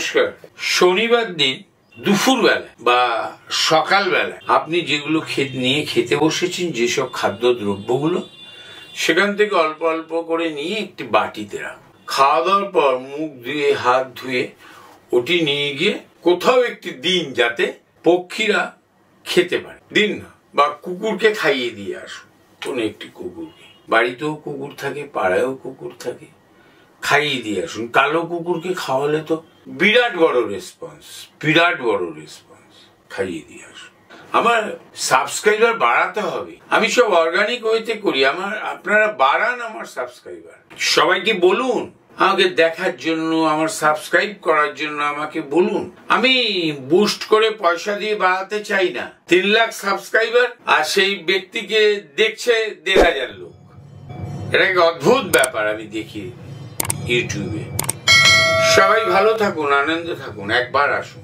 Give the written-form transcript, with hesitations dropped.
নমস্কার। শনিবার দিন দুপুরবেলা বা সকালবেলা আপনি যেগুলো নিয়ে খেতে বসেছেন, যেসব খাদ্য দ্রব্যগুলো, সেখান থেকে অল্প অল্প করে নিয়ে একটি বাটিতে রাখুন। খাওয়া দাওয়ার পর মুখ ধুয়ে হাত ধুয়ে ওটি নিয়ে গিয়ে কোথাও একটি দিন, যাতে পক্ষীরা খেতে পারে। দিন না, বা কুকুরকে খাইয়ে দিয়ে আসুন। কোন একটি কুকুরকে, বাড়িতেও কুকুর থাকে, পাড়ায়ও কুকুর থাকে, খাইয়ে দিয়ে আসুন। কালো কুকুরকে খাওয়ালে তো বিরাট বড় রেসপন্স। খাইয়ে দিয়ে আসুন। আমার সাবস্ক্রাইবার বাড়াতে হবে। আমি সব অর্গানিক ওয়েতে করি। আপনারা বাড়ান আমার সাবস্ক্রাইবার। সবাইকে বলুন আমাকে দেখার জন্য, আমার সাবস্ক্রাইব করার জন্য আমাকে বলুন। আমি বুস্ট করে পয়সা দিয়ে বাড়াতে চাই না। 3 লাখ সাবস্ক্রাইবার, আর সেই ব্যক্তিকে দেখছে 1,500 লোক। এটা এক অদ্ভুত ব্যাপার আমি দেখি ইউটিউবে। সবাই ভালো থাকুন, আনন্দে থাকুন, একবার আসুন।